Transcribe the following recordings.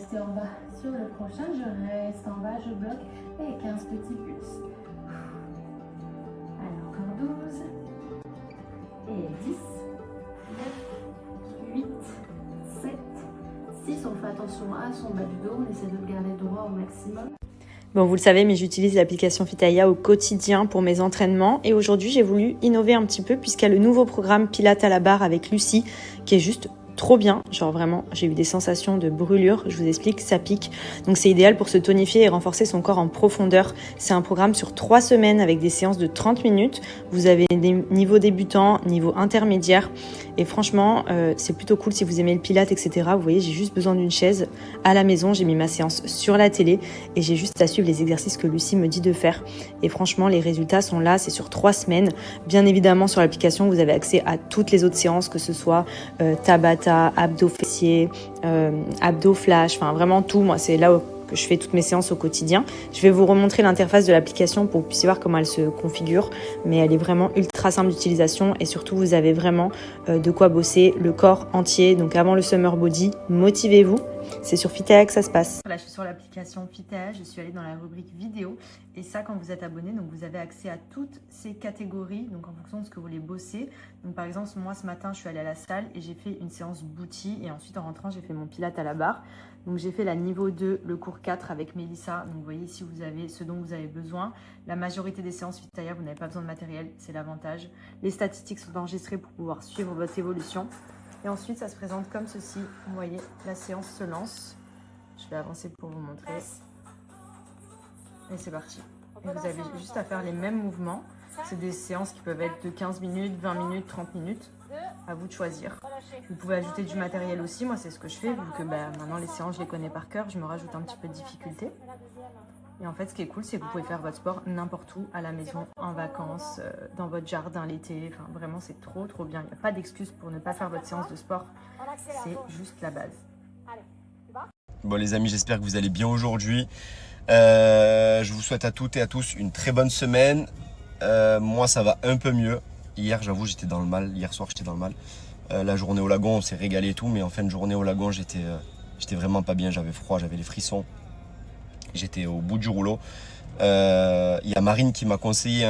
rester en bas sur le prochain. Je reste en bas, je bloque et 15 petits pulses. Allez, encore 12 et 10, 9, 8, 7, 6. On fait attention à son bas du dos, on essaie de le garder droit au maximum. Bon, vous le savez, mais j'utilise l'application Fitaya au quotidien pour mes entraînements. Et aujourd'hui, j'ai voulu innover un petit peu puisqu'il y a le nouveau programme Pilates à la barre avec Lucie qui est juste trop bien. Genre vraiment, j'ai eu des sensations de brûlure. Je vous explique, ça pique. Donc c'est idéal pour se tonifier et renforcer son corps en profondeur. C'est un programme sur 3 semaines avec des séances de 30 minutes. Vous avez des niveaux débutants, niveau intermédiaire. Et franchement, c'est plutôt cool si vous aimez le Pilates, etc. Vous voyez, j'ai juste besoin d'une chaise à la maison. J'ai mis ma séance sur la télé et j'ai juste à suivre les exercices que Lucie me dit de faire. Et franchement, les résultats sont là. C'est sur 3 semaines. Bien évidemment, sur l'application, vous avez accès à toutes les autres séances, que ce soit Tabata, abdos fessiers, abdos flash, enfin vraiment tout. Moi, c'est là que je fais toutes mes séances au quotidien. Je vais vous remontrer l'interface de l'application pour que vous puissiez voir comment elle se configure, mais elle est vraiment ultra simple d'utilisation et surtout vous avez vraiment de quoi bosser le corps entier. Donc avant le summer body, motivez-vous. C'est sur Fitaya que ça se passe. Là, je suis sur l'application Fitaya, je suis allée dans la rubrique vidéo et ça, quand vous êtes abonné, donc vous avez accès à toutes ces catégories, donc en fonction de ce que vous voulez bosser. Donc par exemple, moi ce matin, je suis allée à la salle et j'ai fait une séance booty et ensuite en rentrant, j'ai fait mon Pilates à la barre. Donc j'ai fait la niveau 2, le cours 4 avec Mélissa. Donc vous voyez ici, vous avez ce dont vous avez besoin. La majorité des séances Fitaya, vous n'avez pas besoin de matériel, c'est l'avantage. Les statistiques sont enregistrées pour pouvoir suivre votre évolution. Et ensuite, ça se présente comme ceci. Vous voyez, la séance se lance. Je vais avancer pour vous montrer. Et c'est parti. Et vous avez juste à faire les mêmes mouvements. C'est des séances qui peuvent être de 15 minutes, 20 minutes, 30 minutes. À vous de choisir. Vous pouvez ajouter du matériel aussi. Moi, c'est ce que je fais. Vu que maintenant, les séances, je les connais par cœur. Je me rajoute un petit peu de difficulté. Et en fait, ce qui est cool, c'est que vous pouvez faire votre sport n'importe où, à la maison, en vacances, dans votre jardin l'été. Enfin, vraiment, c'est trop, trop bien. Il n'y a pas d'excuse pour ne pas faire votre séance de sport. C'est juste la base. Bon, les amis, j'espère que vous allez bien aujourd'hui. Je vous souhaite à toutes et à tous une très bonne semaine. Moi, ça va un peu mieux. Hier, j'avoue, j'étais dans le mal. Hier soir, j'étais dans le mal. La journée au lagon, on s'est régalé et tout. Mais en fin de journée au lagon, j'étais vraiment pas bien. J'avais froid, j'avais les frissons. J'étais au bout du rouleau. Il y a Marine qui m'a conseillé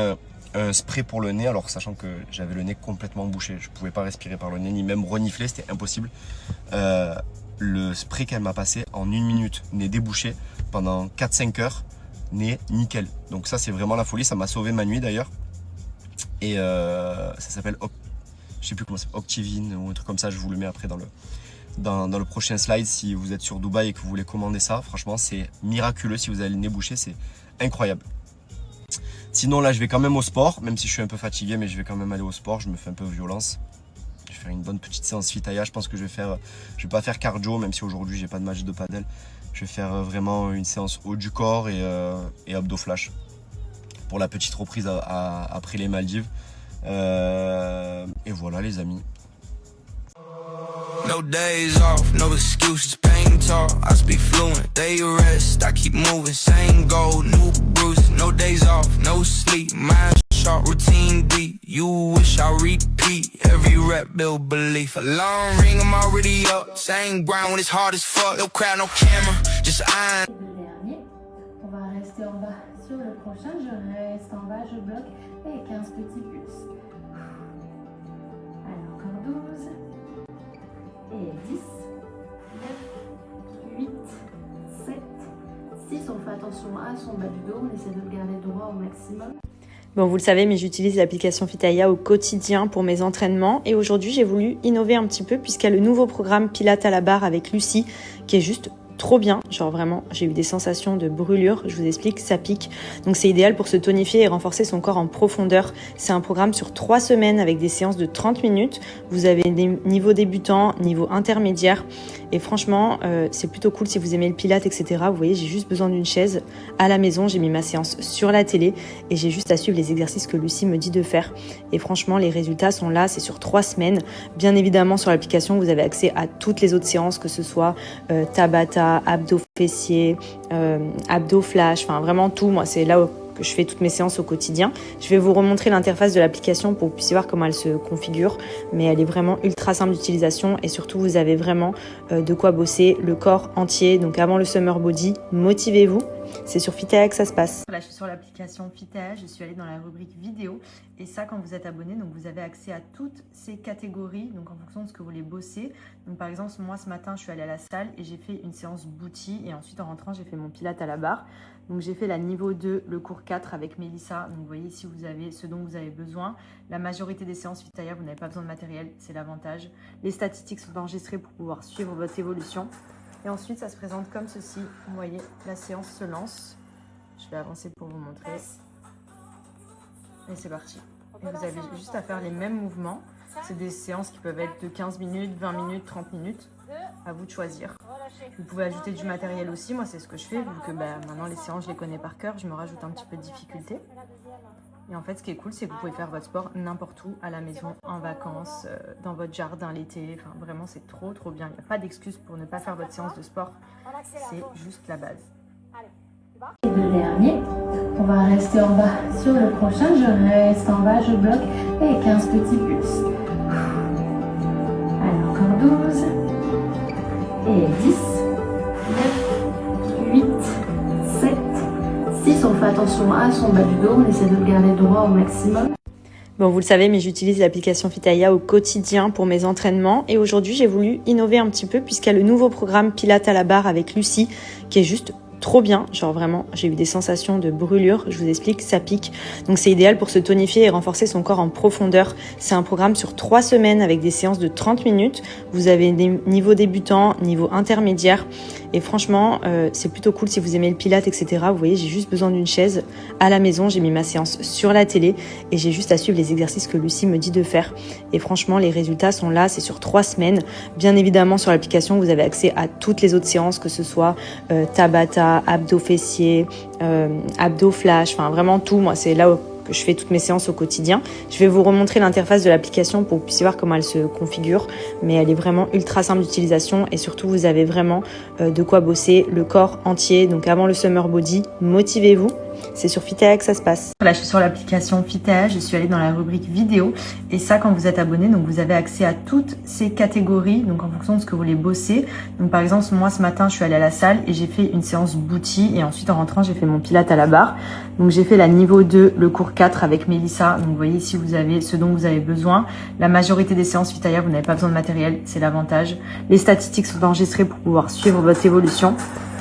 un spray pour le nez, alors sachant que j'avais le nez complètement bouché. Je ne pouvais pas respirer par le nez, ni même renifler, c'était impossible. Le spray qu'elle m'a passé en 1 minute, nez débouché, pendant 4-5 heures, nez nickel. Donc ça, c'est vraiment la folie. Ça m'a sauvé ma nuit d'ailleurs. Et ça s'appelle, je sais plus comment c'est, Octivine ou un truc comme ça. Je vous le mets après dans le prochain slide si vous êtes sur Dubaï et que vous voulez commander ça. Franchement, c'est miraculeux. Si vous avez le nez bouché, c'est incroyable. Sinon, là, je vais quand même au sport, même si je suis un peu fatigué, mais je vais quand même aller au sport. Je me fais un peu violence. Je vais faire une bonne petite séance Fitaya. Je pense que je vais pas faire cardio, même si aujourd'hui, j'ai pas de match de padel. Je vais faire vraiment une séance haut du corps et abdos flash pour la petite reprise après les Maldives. Et voilà, les amis. No days off, no excuses, pain talk, I speak fluent, they rest, I keep moving, same goal, new bruises, no days off, no sleep, mind sharp, routine deep, you wish I repeat, every rep build belief, alarm ring, I'm already up, same ground when it's hard as fuck, no crowd, no camera, just iron. Le dernier, on va rester en bas sur le prochain, je reste en bas, je bloque et 15 petits pulses. Allez, encore 12. Et 10, 9, 8, 7, 6. On fait attention à son bas du dos, on essaie de le garder droit au maximum. Bon, vous le savez, mais j'utilise l'application Fitaya au quotidien pour mes entraînements. Et aujourd'hui, j'ai voulu innover un petit peu puisqu'il y a le nouveau programme Pilates à la barre avec Lucie qui est juste trop bien. Genre vraiment, j'ai eu des sensations de brûlure. Je vous explique, ça pique. Donc c'est idéal pour se tonifier et renforcer son corps en profondeur. C'est un programme sur 3 semaines avec des séances de 30 minutes. Vous avez des niveaux débutants, niveau intermédiaire. Et franchement, c'est plutôt cool si vous aimez le Pilates, etc. Vous voyez, j'ai juste besoin d'une chaise à la maison. J'ai mis ma séance sur la télé et j'ai juste à suivre les exercices que Lucie me dit de faire. Et franchement, les résultats sont là. C'est sur 3 semaines. Bien évidemment, sur l'application, vous avez accès à toutes les autres séances, que ce soit Tabata, abdos fessiers, abdos flash, enfin vraiment tout. Moi, c'est là que que je fais toutes mes séances au quotidien. Je vais vous remontrer l'interface de l'application pour que vous puissiez voir comment elle se configure, mais elle est vraiment ultra simple d'utilisation et surtout vous avez vraiment de quoi bosser le corps entier. Donc avant le summer body, motivez-vous. C'est sur Fitaya que ça se passe. Là, je suis sur l'application Fitaya, je suis allée dans la rubrique vidéo et ça, quand vous êtes abonné, donc vous avez accès à toutes ces catégories, donc en fonction de ce que vous voulez bosser. Donc par exemple, moi ce matin, je suis allée à la salle et j'ai fait une séance booty et ensuite en rentrant, j'ai fait mon pilate à la barre. Donc j'ai fait la niveau 2, le cours 4 avec Mélissa. Donc vous voyez ici, vous avez ce dont vous avez besoin. La majorité des séances Fitaya, vous n'avez pas besoin de matériel, c'est l'avantage. Les statistiques sont enregistrées pour pouvoir suivre votre évolution. Et ensuite, ça se présente comme ceci. Vous voyez, la séance se lance. Je vais avancer pour vous montrer. Et c'est parti. Et vous avez juste à faire les mêmes mouvements. C'est des séances qui peuvent être de 15 minutes, 20 minutes, 30 minutes. À vous de choisir. Vous pouvez ajouter du matériel aussi. Moi, c'est ce que je fais. Vu que maintenant, les séances, je les connais par cœur. Je me rajoute un petit peu de difficulté. Et en fait, ce qui est cool, c'est que vous pouvez faire votre sport n'importe où, à la maison, en vacances, dans votre jardin l'été. Enfin, vraiment, c'est trop, trop bien. Il n'y a pas d'excuse pour ne pas faire votre séance de sport. C'est juste la base. Les deux derniers, on va rester en bas sur le prochain. Je reste en bas, je bloque et 15 petits pulses. Allez, encore 12 et 10, 9, 8, 7, 6. On fait attention à son bas du dos, on essaie de le garder droit au maximum. Bon, vous le savez, mais j'utilise l'application Fitaya au quotidien pour mes entraînements. Et aujourd'hui, j'ai voulu innover un petit peu puisqu'il y a le nouveau programme Pilates à la barre avec Lucie qui est juste trop bien. Genre vraiment, j'ai eu des sensations de brûlure. Je vous explique, ça pique. Donc c'est idéal pour se tonifier et renforcer son corps en profondeur. C'est un programme sur 3 semaines avec des séances de 30 minutes. Vous avez des niveaux débutants, niveau intermédiaire. Et franchement, c'est plutôt cool si vous aimez le pilates, etc. Vous voyez, j'ai juste besoin d'une chaise à la maison. J'ai mis ma séance sur la télé et j'ai juste à suivre les exercices que Lucie me dit de faire. Et franchement, les résultats sont là. C'est sur 3 semaines. Bien évidemment, sur l'application, vous avez accès à toutes les autres séances, que ce soit Tabata, abdos fessiers, abdos flash, enfin vraiment tout. Moi, c'est là où que je fais toutes mes séances au quotidien. Je vais vous remontrer l'interface de l'application pour que vous puissiez voir comment elle se configure, mais elle est vraiment ultra simple d'utilisation et surtout vous avez vraiment de quoi bosser le corps entier. Donc avant le summer body, motivez-vous. C'est sur Fitaya que ça se passe. Là, je suis sur l'application Fitaya, je suis allée dans la rubrique vidéo et ça, quand vous êtes abonné, donc vous avez accès à toutes ces catégories, donc en fonction de ce que vous voulez bosser. Donc par exemple, moi ce matin, je suis allée à la salle et j'ai fait une séance booty et ensuite en rentrant, j'ai fait mon pilate à la barre. Donc j'ai fait la niveau 2, le cours 4 avec Mélissa. Donc vous voyez ici, vous avez ce dont vous avez besoin. La majorité des séances Fitaya, vous n'avez pas besoin de matériel, c'est l'avantage. Les statistiques sont enregistrées pour pouvoir suivre votre évolution.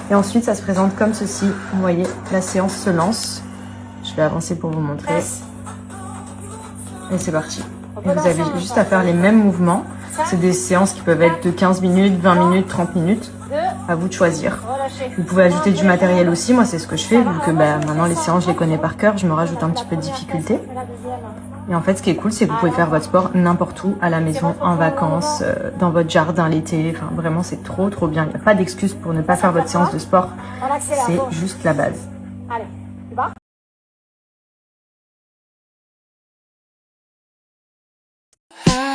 Et ensuite, ça se présente comme ceci. Vous voyez, la séance se lance. Je vais avancer pour vous montrer. Et c'est parti. Et vous avez juste à faire les mêmes mouvements. C'est des séances qui peuvent être de 15 minutes, 20 minutes, 30 minutes. À vous de choisir. Vous pouvez ajouter du matériel aussi. Moi, c'est ce que je fais. Vu que maintenant, les séances, je les connais par cœur. Je me rajoute un petit peu de difficulté. Et en fait, ce qui est cool, c'est que vous pouvez faire votre sport n'importe où, à la maison, en vacances, dans votre jardin l'été. Enfin, vraiment, c'est trop, trop bien. Il n'y a pas d'excuse pour ne pas faire votre séance de sport. C'est juste la base. Allez, tu vas ? I